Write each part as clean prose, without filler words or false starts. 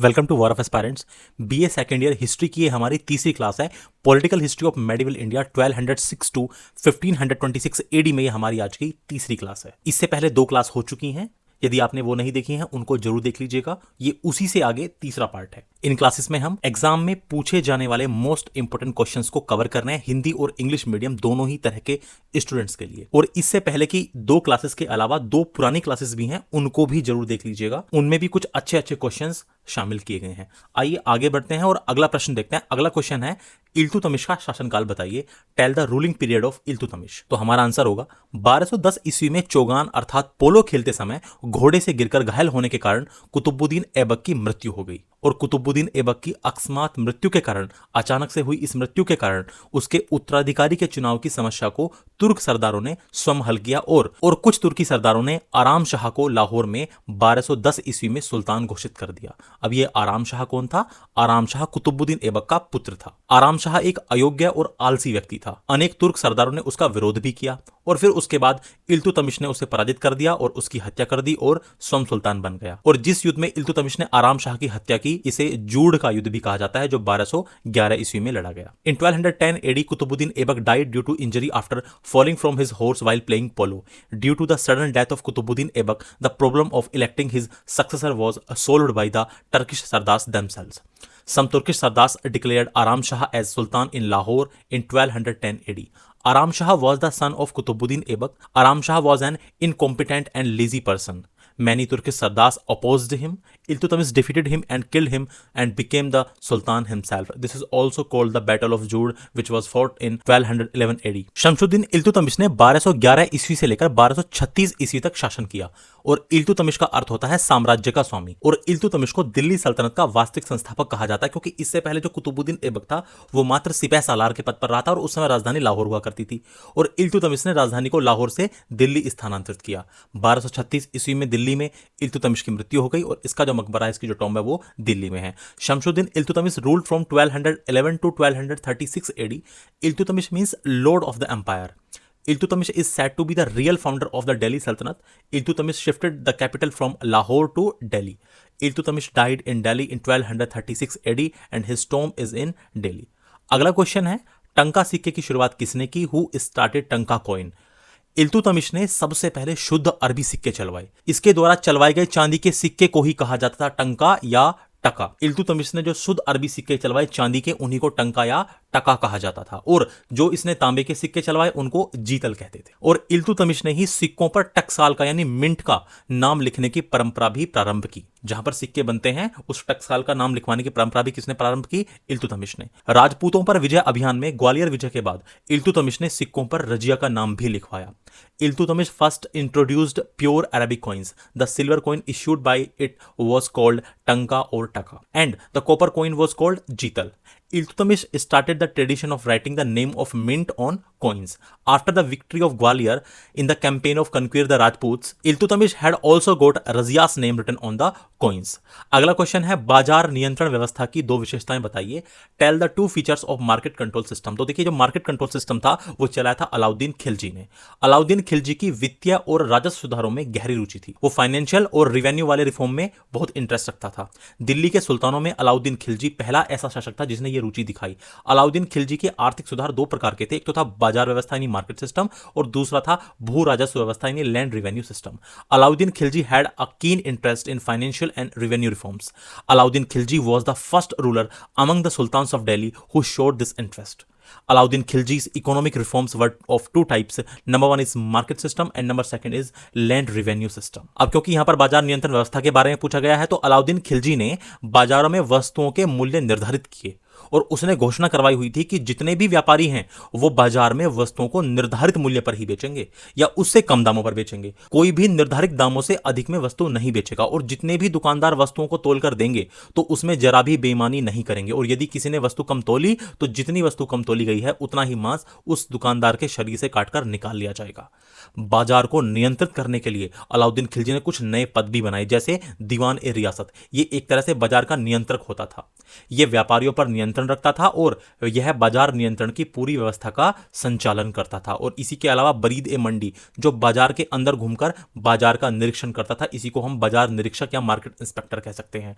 Welcome to war of aspirants. BA second year history की ये हमारी तीसरी क्लास है। Political history of medieval India 1206 to 1526 AD में ये हमारी आज की तीसरी क्लास है। इससे पहले दो क्लास हो चुकी हैं। यदि आपने वो नहीं देखी हैं उनको जरूर देख लीजिएगा। ये उसी से आगे तीसरा पार्ट है। इन क्लासेस में हम एग्जाम में पूछे जाने वाले मोस्ट इंपोर्टेंट क्वेश्चंस को कवर कर रहे हैं, हिंदी और इंग्लिश मीडियम दोनों ही तरह के स्टूडेंट्स के लिए। और इससे पहले की दो क्लासेस के अलावा दो पुरानी क्लासेस भी हैं, उनको भी जरूर देख लीजिएगा। उनमें भी कुछ अच्छे अच्छे क्वेश्चंस शामिल किए गए हैं। आइए आगे बढ़ते हैं और अगला प्रश्न देखते हैं। अगला क्वेश्चन है, इल्तुतमिश का शासनकाल बताइए। Tell the ruling period of Iltutmish. तो हमारा आंसर होगा 1210 ईस्वी में चौगान अर्थात पोलो खेलते समय घोड़े से गिरकर घायल होने के कारण कुतुबुद्दीन ऐबक की मृत्यु हो गई। और कुतुबुद्दीन ऐबक की अकस्मात मृत्यु के कारण, अचानक से हुई इस मृत्यु के कारण उसके उत्तराधिकारी के चुनाव की समस्या को तुर्क सरदारों ने स्वयं हल किया और कुछ तुर्की सरदारों ने आराम शाह को लाहौर में 1210 ईस्वी में सुल्तान घोषित कर दिया। अब ये आराम शाह कौन था? आराम शाह कुतुबुद्दीन ऐबक का पुत्र था। आराम शाह एक अयोग्य और आलसी व्यक्ति था। अनेक तुर्क सरदारों ने उसका विरोध भी किया और फिर उसके बाद इल्तुतमिश ने उसे पराजित कर दिया और उसकी हत्या कर दी और स्वयं सुल्तान बन गया। और जिस युद्ध में इल्तुतमिश ने आराम शाह की हत्या की, इसे जूड़ का युद्ध भी कहा जाता है, जो 1211 ईस्वी में लड़ा गया। In 1210 AD Qutbuddin Aibak died due to injury after falling from his horse while playing polo. Due to the sudden death of Qutbuddin Aibak, the problem of electing his successor was solved by the Turkish Sardars themselves. Some Turkish Sardars declared Aram Shah as Sultan in Lahore in 1210 AD. Aram Shah was the son of Qutbuddin Aibak. Aram Shah was an incompetent and lazy person. Many Turkish Sardars opposed him. Iltutmish defeated him and killed him and became the Sultan himself. This is also called the Battle of Jood, which was fought in 1211 AD. Shamsuddin Iltutmish ने 1211 ईस्वी से लेकर 1236 ईस्वी तक शासन किया। और इल्तुतमिश का अर्थ होता है साम्राज्य का स्वामी। और इल्तुतमिश को दिल्ली सल्तनत का वास्तविक संस्थापक कहा जाता है, क्योंकि इससे पहले जो कुतुबुद्दीन ऐबक था वो मात्र सिपह सालार के पद पर रहा था और उस समय राजधानी लाहौर हुआ करती थी। और इल्तुतमिश ने राजधानी को लाहौर से दिल्ली स्थानांतरित किया। 1236 ईस्वी में दिल्ली में इल्तुतमिश की मृत्यु हो गई और इसका जो मकबरा है, इसकी जो टॉम्ब है, वो दिल्ली में है। Shamsuddin Iltutmish ruled from 1211 to 1236 AD. Iltutmish means lord of the empire. Iltutmish is said to be the real founder of the Delhi Sultanate. Iltutmish shifted the capital from Lahore to Delhi. Iltutmish died in Delhi in 1236 AD and his tomb is in Delhi. अगला question है, टंका सिक्के की शुरुआत किसने की? Who started टंका coin? Iltutmish ने सबसे पहले शुद्ध अरबी सिक्के चलवाए। इसके द्वारा चलवाए गए चांदी के सिक्के को ही कहा जाता था टंका या टका। इल्तुतमिश ने जो शुद्ध अरबी सिक्के चलवाए चांदी के, उन्हीं को टंका या टका कहा जाता था। और जो इसने तांबे के सिक्के चलवाए उनको जीतल कहते थे। और इल्तुतमिश ने ही सिक्कों पर टकसाल का यानी मिंट का नाम लिखने की परंपरा भी प्रारंभ की। जहां पर सिक्के बनते हैं उस टकसाल का नाम लिखवाने की परंपरा भी किसने प्रारंभ की? इल्तुतमिश ने। राजपूतों पर विजय अभियान में ग्वालियर विजय के बाद इल्तुतमिश ने सिक्कों पर रजिया का नाम भी लिखवाया। Iltutmish first introduced pure Arabic coins. The silver coin issued by it was called Tanka or Taka, and the copper coin was called Jital. Iltutmish started the tradition of writing the name of mint on coins. After the victory of Gwalior in the campaign of Conquer the Rajputs, Iltutmish had also got Razia's name written on the coins. अगला question है, बाजार नियंत्रण व्यवस्था की दो विशेषताएं बताइए। Tell the two features of market control system. तो देखिए, जो मार्केट कंट्रोल सिस्टम था वो चलाया था अलाउद्दीन खिलजी ने। अलाउद्दीन खिलजी की वित्तीय और राजस्व सुधारों में गहरी रुचि थी। वो फाइनेंशियल और रिवेन्यू वाले रिफॉर्म में बहुत इंटरेस्ट रखता था। दिल्ली के सुल्तानों में अलाउद्दीन खिलजी पहला ऐसा शासक था जिसने ये रुचि दिखाई। अलाउद्दीन खिलजी के आर्थिक सुधार दो प्रकार के थे। एक तो था बाजार व्यवस्था यानी मार्केट सिस्टम, और दूसरा था भू राजस्व व्यवस्था यानी land revenue system. Alauddin Khilji had a keen interest in financial and revenue reforms. Alauddin Khilji was the first ruler among the sultans of Delhi who showed this interest. Alauddin Khilji's economic reforms were of two types. Number one is market system and number second is land revenue system. अब क्योंकि यहां पर बाजार नियंत्रण व्यवस्था के बारे में पूछा गया है, तो अलाउद्दीन खिलजी ने बाजारों में वस्तुओं के मूल्य निर्धारित किए और उसने घोषणा करवाई हुई थी कि जितने भी व्यापारी हैं वो बाजार में वस्तुओं को निर्धारित मूल्य पर ही बेचेंगे या उससे कम दामों पर बेचेंगे। कोई भी निर्धारित दामों से अधिक में वस्तु नहीं बेचेगा। और जितने भी दुकानदार वस्तुओं को तोलकर देंगे तो उसमें जरा भी बेईमानी नहीं करेंगे। और यदि किसी ने वस्तु कम तोली तो जितनी वस्तु कम तोली गई है उतना ही मांस उस दुकानदार के शरीर से काटकर निकाल लिया जाएगा। बाजार को नियंत्रित करने के लिए अलाउद्दीन खिलजी ने कुछ नए पद भी बनाए, जैसे दीवान ए रियासत। ये एक तरह से बाजार का नियंत्रक होता था। यह व्यापारियों पर नियंत्रण रखता था और यह बाजार नियंत्रण की पूरी व्यवस्था का संचालन करता था। और इसी के अलावा बरीद ए मंडी, जो बाजार के अंदर घूमकर बाजार का निरीक्षण करता था, इसी को हम बाजार निरीक्षक या मार्केट इंस्पेक्टर कह सकते हैं।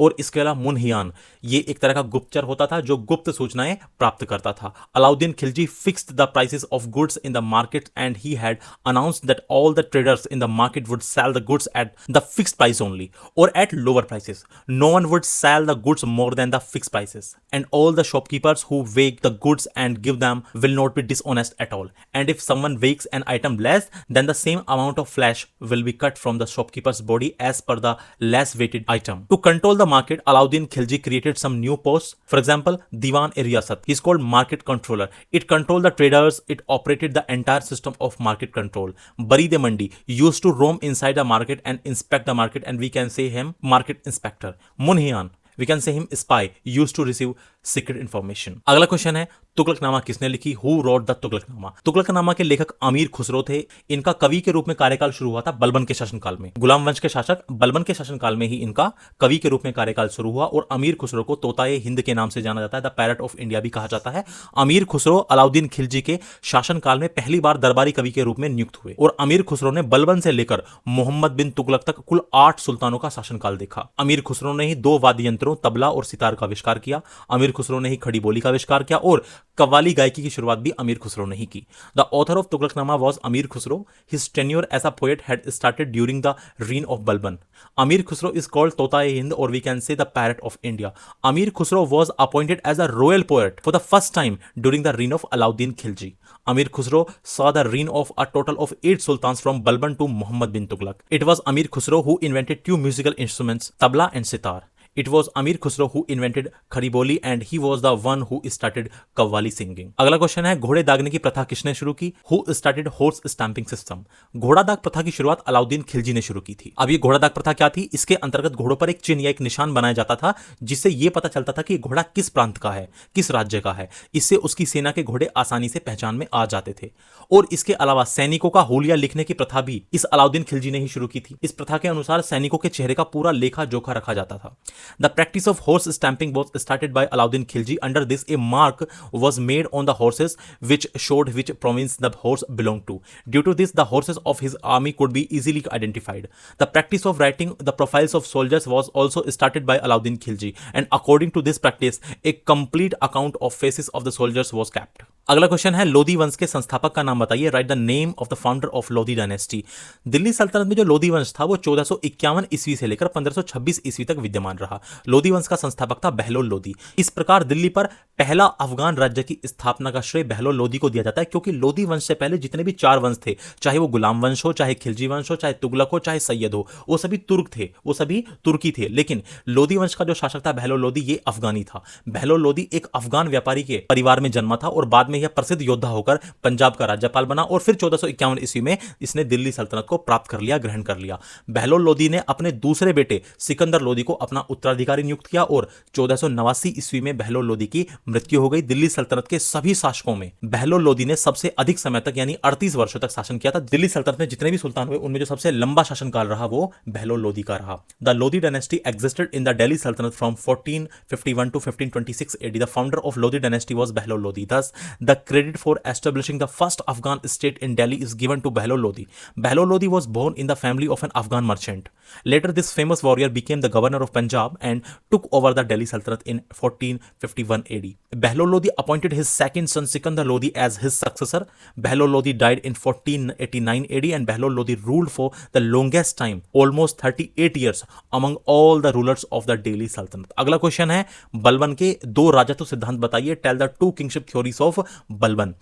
और इसके अलावा मुनहियान, ये एक तरह का गुप्तचर होता था जो गुप्त सूचनाएं प्राप्त करता था। Alauddin Khilji fixed the prices of goods in the market and he had announced that all the traders in the market would sell the goods at the fixed price only और at lower prices. No one would sell the goods more than the fixed prices, and all the shopkeepers who weigh the goods and give them will not be dishonest at all, and if someone weighs an item less, then the same amount of flesh will be cut from the shopkeeper's body as per the less weighted item. To control the market, Alauddin Khilji created some new posts. For example, Diwan e Riyasat, he is called market controller. It controlled the traders, it operated the entire system of market control. Bari de Mandi used to roam inside the market and inspect the market, and we can say him market inspector. Munhian, we can say him spy, used to receive secret information. अगला question है, तुगलकनामा किसने लिखी? Who wrote the Tughlaqnama? Tughlaqnama के लेखक अमीर खुसरो थे। इनका कवि के रूप में कार्यकाल शुरू हुआ था बलबन के शासनकाल में। गुलाम वंश के शासक बलबन के शासनकाल में ही इनका कवि के रूप में कार्यकाल शुरू हुआ और अमीर खुसरो को तोताए हिंद के नाम से जाना जाता है, द पैरट ऑफ इंडिया भी कहा जाता है। अमीर खुसरो अलाउद्दीन खिलजी के शासनकाल में पहली बार दरबारी कवि के रूप में नियुक्त हुए और अमीर खुसरो ने बलबन से लेकर मोहम्मद बिन तुगलक तक कुल 8 सुल्तानों का शासनकाल देखा। अमीर खुसरो ने ही 2 वाद्य यंत्रों तबला और सितार का आविष्कार किया। अमीर खुसरो ने ही खड़ी बोली का आविष्कार किया और कव्वाली गायकी की शुरुआत भी अमीर खुसरो ने ही की। The author of Tughlaqnama was Amir Khusro. His tenure as a poet had started during the reign of Balban. Amir Khusro is called तोताए हिंद और we can say the parrot of India. Amir Khusro was appointed as a royal poet for the first time during the reign of Alauddin Khilji. Amir Khusro saw the reign of a total of 8 sultans from Balban to Muhammad bin Tughlaq. It was Amir Khusro who invented 2 musical instruments, tabla and sitar. It was Amir Khusro who invented खड़ी बोली and he was the one who started qawwali singing. अगला question है, घोड़े दागने की प्रथा किसने शुरू की? Who started horse stamping system? घोड़ा दाग प्रथा की शुरुआत अलाउद्दीन खिलजी ने शुरू की थी। अब ये घोड़ा दाग प्रथा क्या थी? इसके अंतर्गत घोड़ों पर एक चिन्ह या एक निशान बनाया जाता था जिससे यह पता चलता था कि घोड़ा किस प्रांत का है, किस राज्य का है। इससे उसकी सेना के घोड़े आसानी से पहचान में आ जाते थे। और इसके अलावा सैनिकों का होलिया लिखने की प्रथा भी इस अलाउद्दीन खिलजी ने ही शुरू की थी। इस प्रथा के अनुसार सैनिकों के चेहरे का पूरा लेखा जोखा रखा जाता था। The practice of horse stamping was started by Alauddin Khilji. Under this, a mark was made on the horses which showed which province the horse belonged to. Due to this, the horses of his army could be easily identified. The practice of writing the profiles of soldiers was also started by Alauddin Khilji, and according to this practice, a complete account of faces of the soldiers was kept. अगला question है, लोधी वंश के संस्थापक का नाम बताइए। Right the name of the founder of Lodhi dynasty. Delhi सल्तनत में जो लोधी वंश था वो 1451 ईस्वी से लेकर 1526 ईस्वी तक विद्यमान रहा। लोधी वंश का संस्थापक था बहलोल लोधी। इस प्रकार दिल्ली पर पहला अफगान राज्य की स्थापना का श्रेय बहलोल लोधी को दिया जाता है, क्योंकि लोधी वंश से पहले जितने भी 4 वंश थे, चाहे वो गुलाम वंश हो, चाहे खिलजी वंश हो, चाहे तुगलक हो, चाहे सैयद हो, वो सभी तुर्क थे, वो सभी तुर्की थे। लेकिन लोधी वंश का जो शासक था बहलोल लोधी, ये अफगानी था। बहलोल लोधी एक अफगान व्यापारी के परिवार में जन्मा था और बाद में यह प्रसिद्ध योद्धा होकर पंजाब का राज्यपाल बना और फिर 1451 ईस्वी में इसने दिल्ली सल्तनत को प्राप्त कर लिया, ग्रहण कर लिया। बहलोल लोधी ने अपने दूसरे बेटे सिकंदर लोधी को अपना उत्तराधिकारी नियुक्त किया और 1489 ईस्वी में बहलोल लोधी की मृत्यु हो गई। दिल्ली सल्तनत के सभी शासकों में बहलोल लोधी ने सबसे अधिक समय तक यानी 38 वर्षों तक शासन किया था। दिल्ली सल्तनत में जितने भी सुल्तान हुए उनमें जो सबसे लंबा शासनकाल रहा वो बहलोल लोधी का रहा। The Lodhi dynasty existed in the Delhi सल्तनत from 1451 to 1526 AD. The founder of Lodi dynasty was Behlol Lodi. Thus, the credit for establishing the first Afghan state in Delhi is given to Behlol Lodi. Behlol Lodi was born in the family of an Afghan merchant. Later, this famous warrior became the governor of Punjab and took over the Delhi Sultanate in 1451 AD. Behlol Lodi appointed his second son Sikandar Lodi as his successor. Behlol Lodi died in 1489 AD and Behlol Lodi ruled for the longest time, almost 38 years, among all the rulers of the Delhi Sultanate. अगला question है, बलबन के 2 राजत्व सिद्धांत बताइए। Tell the 2 kingship theories of Balban.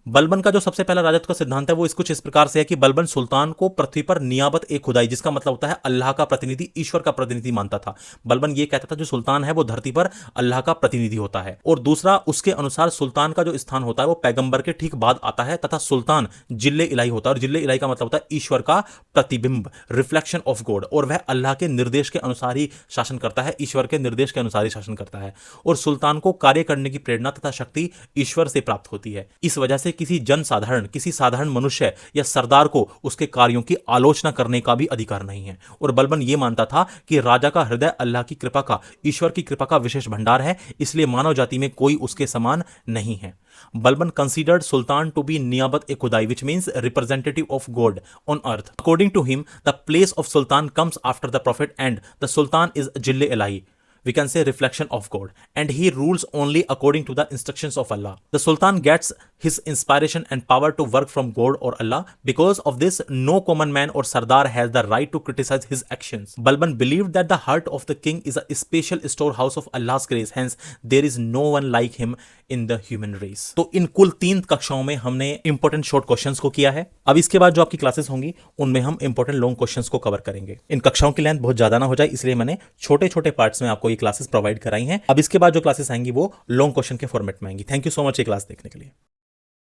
Balban का जो सबसे पहला राजत्व का सिद्धांत है वो कुछ इस प्रकार से है कि बलबन सुल्तान को पृथ्वी पर नियाबत ए खुदाई, जिसका मतलब होता है अल्लाह का प्रतिनिधि, ईश्वर का प्रतिनिधि मानता था। बलबन ये कहता था जो सुल्तान है वो धरती पर अल्लाह का प्रतिनिधि होता है। और दूसरा, उसके अनुसार सुल्तान का जो स्थान होता है वो पैगंबर के ठीक बाद आता है तथा सुल्तान जिल्ले इलाही होता है। और जिल्ले इलाही का मतलब होता है ईश्वर का प्रतिबिंब, रिफ्लेक्शन ऑफ गॉड, और वह अल्लाह के निर्देश के अनुसार ही शासन करता है, ईश्वर के निर्देश के अनुसार ही शासन करता है। और सुल्तान को कार्य करने की प्रेरणा तथा शक्ति ईश्वर से प्राप्त होती है। इस वजह से किसी साधारण मनुष्य या सरदार को उसके कार्यों की आलोचना करने का भी अधिकार नहीं है। और बलबन यह मानता था कि राजा का हृदय अल्लाह की कृपा का, ईश्वर की कृपा का विशेष भंडार है, इसलिए मानव जाति में कोई उसके समान नहीं है। Balban considered Sultan to be Niyabat e Khudai, which means representative of God on earth. According to him, the place of Sultan comes after the Prophet and the Sultan is Jille Ilahi. we can say reflection of God, and he rules only according to the instructions of Allah. The Sultan gets his inspiration and power to work from God or Allah. Because of this, no common man or Sardar has the right to criticize his actions. Balban believed that the heart of the king is a special storehouse of Allah's grace, hence there is no one like him in the human race. तो इन कुल 3 कक्षाओं में हमने important short questions को किया है। अब इसके बाद जो आपकी क्लासेस होंगी उनमें हम इंपॉर्टेंट लॉन्ग क्वेश्चंस को कवर करेंगे। इन कक्षाओं की लेंथ बहुत ज्यादा ना हो जाए, इसलिए मैंने छोटे छोटे पार्ट्स में आपको ये क्लासेस प्रोवाइड कराई हैं। अब इसके बाद जो क्लासेस आएंगी वो लॉन्ग क्वेश्चन के फॉर्मेट में आएंगी। थैंक यू सो मच ये क्लास देखने के लिए।